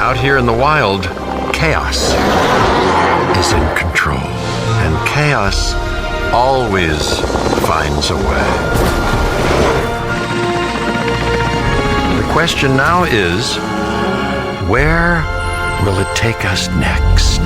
Out here in the wild, chaos is in control, and chaos always finds a way. The question now is, where will it take us next?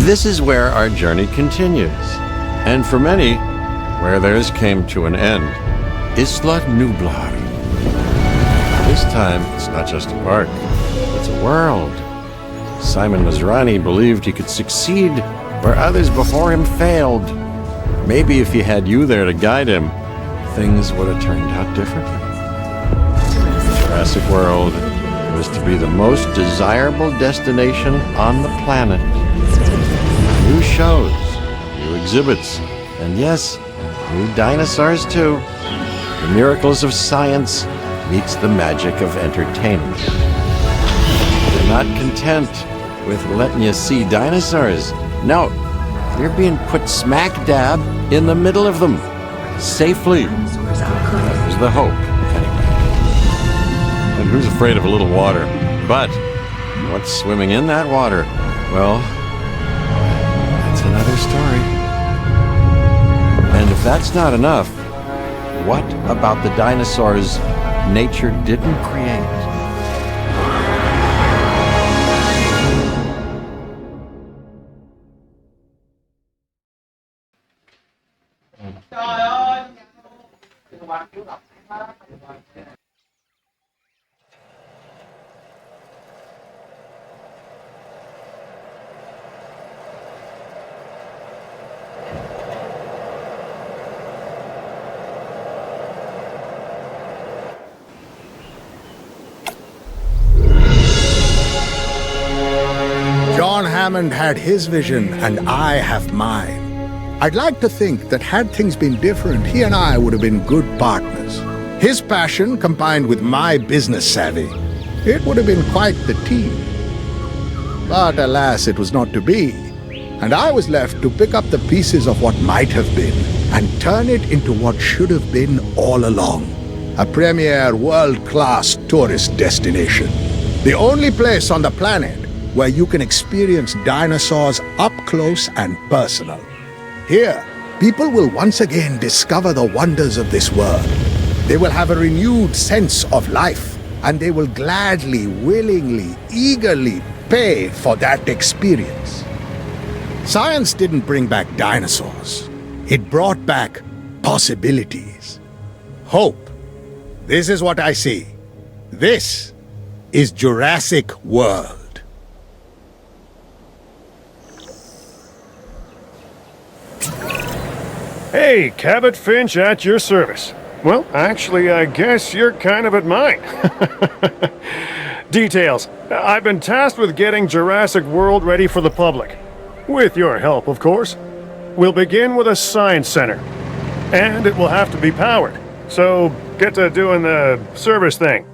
This is where our journey continues. And for many, where theirs came to an end. Isla Nublar. This time, it's not just a park, it's a world. Simon Masrani believed he could succeed where others before him failed. Maybe if he had you there to guide him, things would have turned out differently. Jurassic World was to be the most desirable destination on the planet. New shows, new exhibits, and yes, new dinosaurs too. The miracles of science meets the magic of entertainment. They're not content with letting you see dinosaurs. No, they're being put smack dab in the middle of them, safely. That was the hope, anyway. And who's afraid of a little water? But what's swimming in that water? Well, that's another story. And if that's not enough, what about the dinosaurs nature didn't create? John Hammond had his vision, and I have mine. I'd like to think that had things been different, he and I would have been good partners. His passion combined with my business savvy, it would have been quite the team. But alas, it was not to be, and I was left to pick up the pieces of what might have been and turn it into what should have been all along. A premier world-class tourist destination. The only place on the planet where you can experience dinosaurs up close and personal. Here, people will once again discover the wonders of this world. They will have a renewed sense of life, and they will gladly, willingly, eagerly pay for that experience. Science didn't bring back dinosaurs. It brought back possibilities. Hope. This is what I see. This is Jurassic World. Hey, Cabot Finch at your service. Well, actually, I guess you're kind of at mine. Details. I've been tasked with getting Jurassic World ready for the public. With your help, of course. We'll begin with a science center. And it will have to be powered. So, get to doing the service thing.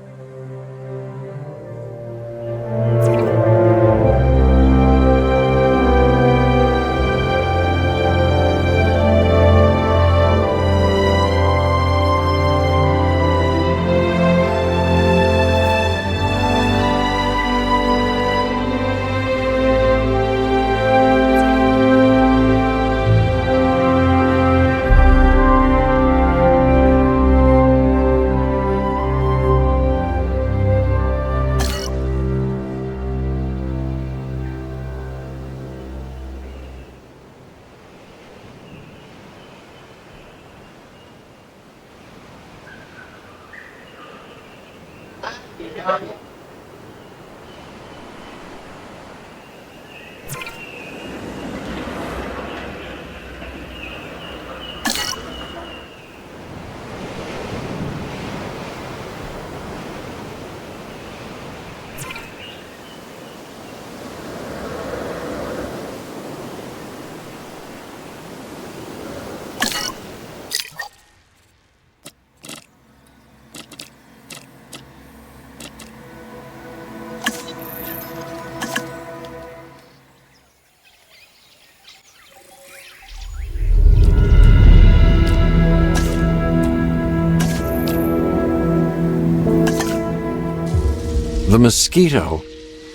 The mosquito,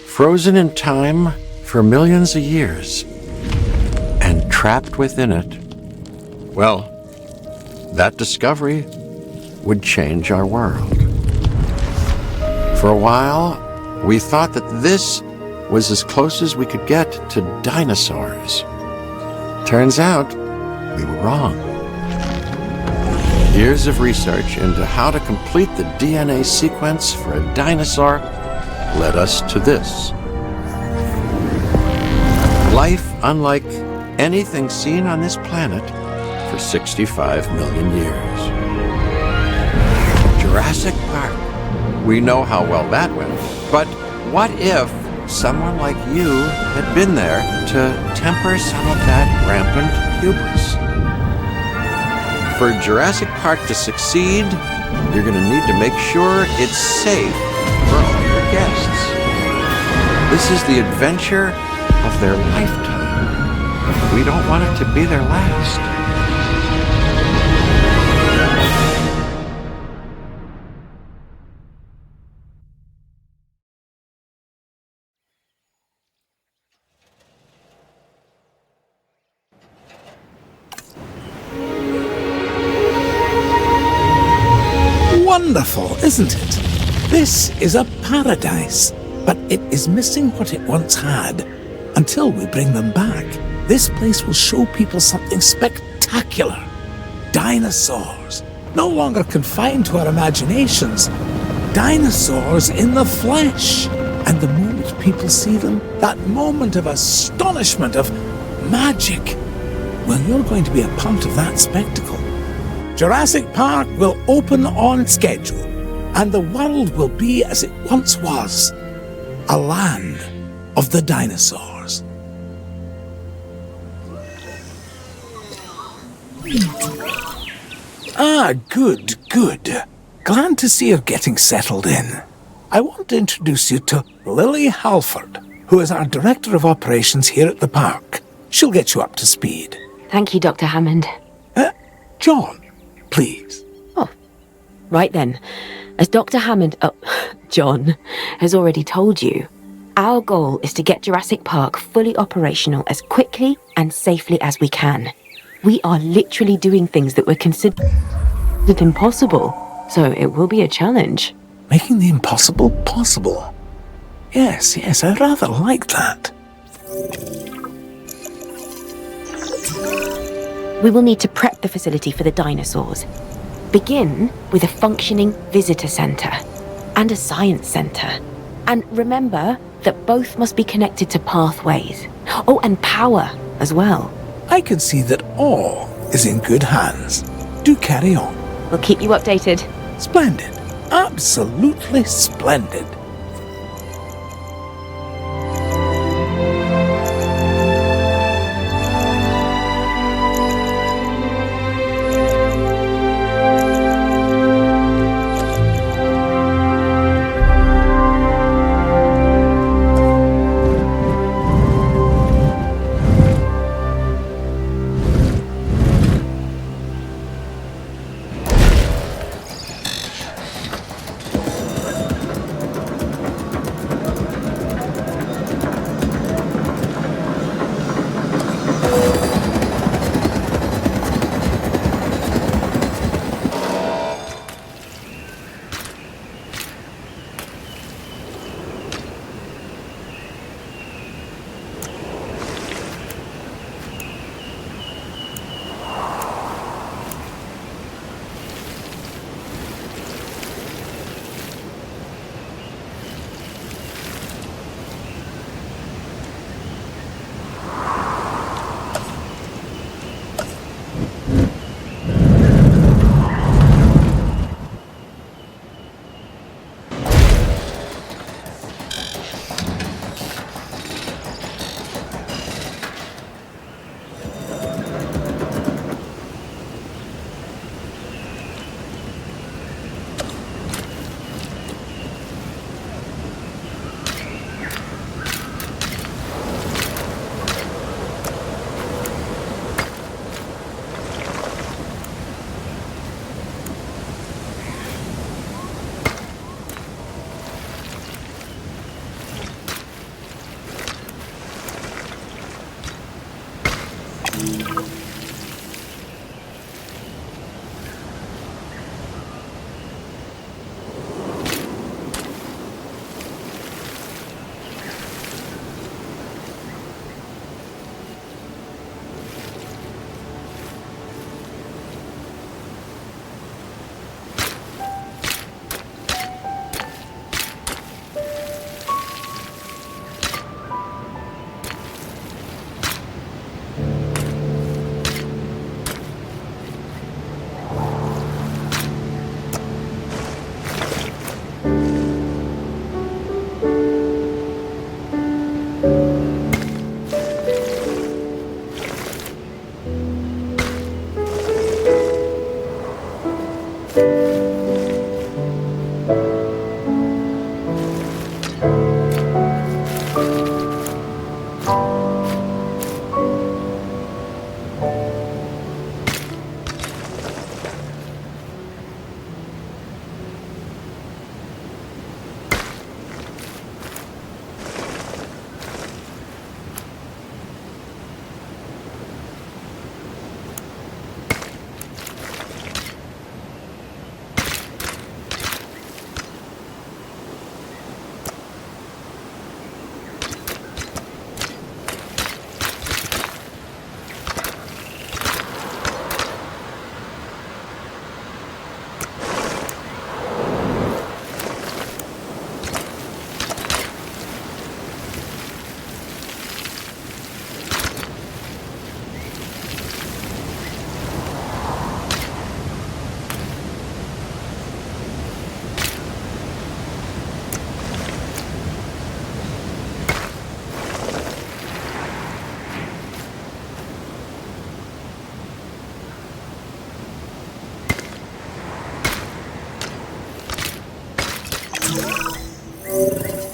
frozen in time for millions of years, and trapped within it. Well, that discovery would change our world. For a while, we thought that this was as close as we could get to dinosaurs. Turns out, we were wrong. Years of research into how to complete the DNA sequence for a dinosaur led us to this. Life unlike anything seen on this planet for 65 million years. Jurassic Park. We know how well that went, but what if someone like you had been there to temper some of that rampant hubris? For Jurassic Park to succeed, you're going to need to make sure it's safe for all your guests. This is the adventure of their lifetime. We don't want it to be their last. Wonderful, isn't it? This is a paradise, but it is missing what it once had. Until we bring them back, this place will show people something spectacular. Dinosaurs, no longer confined to our imaginations. Dinosaurs in the flesh. And the moment people see them, that moment of astonishment, of magic, well, you're going to be a part of that spectacle. Jurassic Park will open on schedule, and the world will be as it once was, a land of the dinosaurs. Ah, good. Glad to see you're getting settled in. I want to introduce you to Lily Halford, who is our Director of Operations here at the park. She'll get you up to speed. Thank you, Dr. Hammond. John, please. Oh, right then. As Dr. Hammond, John, has already told you, our goal is to get Jurassic Park fully operational as quickly and safely as we can. We are literally doing things that were considered impossible, so it will be a challenge. Making the impossible possible. Yes, I rather like that. We will need to prep the facility for the dinosaurs. Begin with a functioning visitor center and a science center. And remember that both must be connected to pathways. Oh, and power as well. I can see that all is in good hands. Do carry on. We'll keep you updated. Splendid. Absolutely splendid.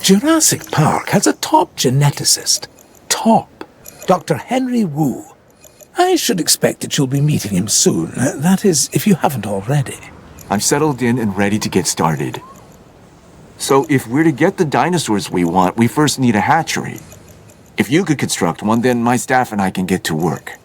Jurassic Park has a top geneticist. Top. Dr. Henry Wu. I should expect that you'll be meeting him soon. That is, if you haven't already. I'm settled in and ready to get started. So if we're to get the dinosaurs we want, we first need a hatchery. If you could construct one, then my staff and I can get to work.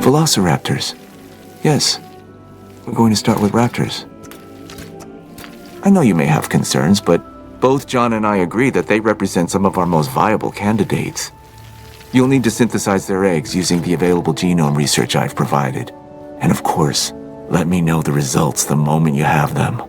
Velociraptors. Yes, we're going to start with raptors. I know you may have concerns, but both John and I agree that they represent some of our most viable candidates. You'll need to synthesize their eggs using the available genome research I've provided. And of course, let me know the results the moment you have them.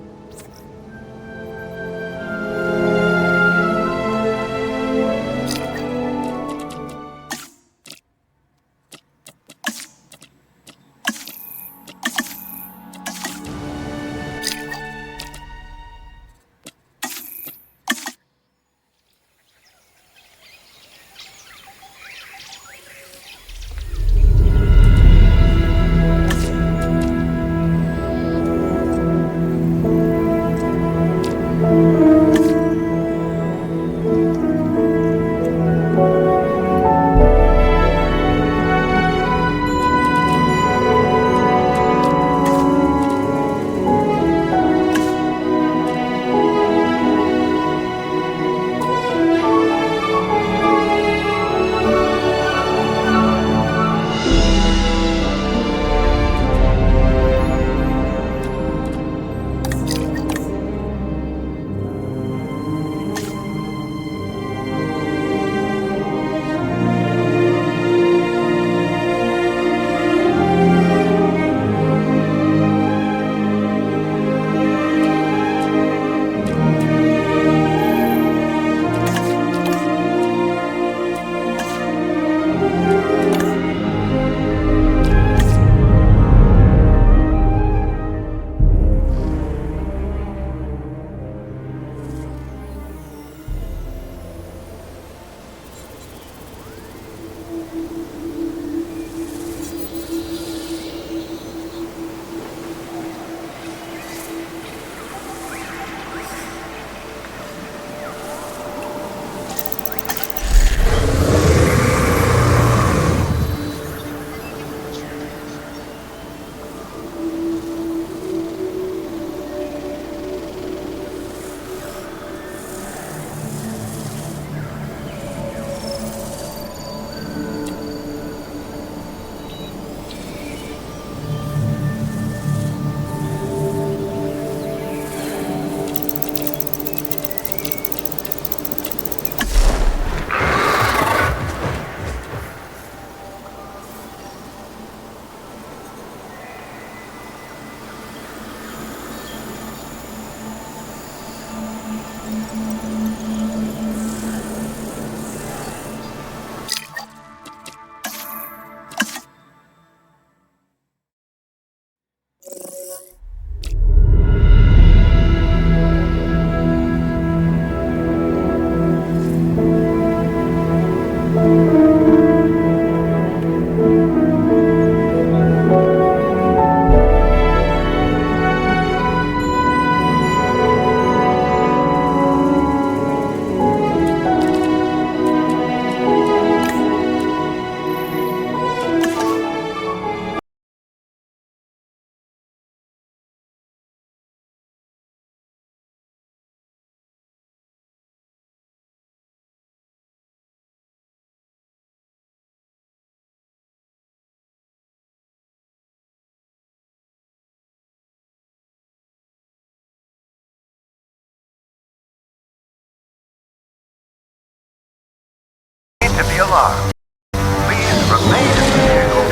the alarm. Please remain in the vehicle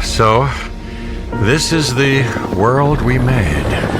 So, this is the world we made.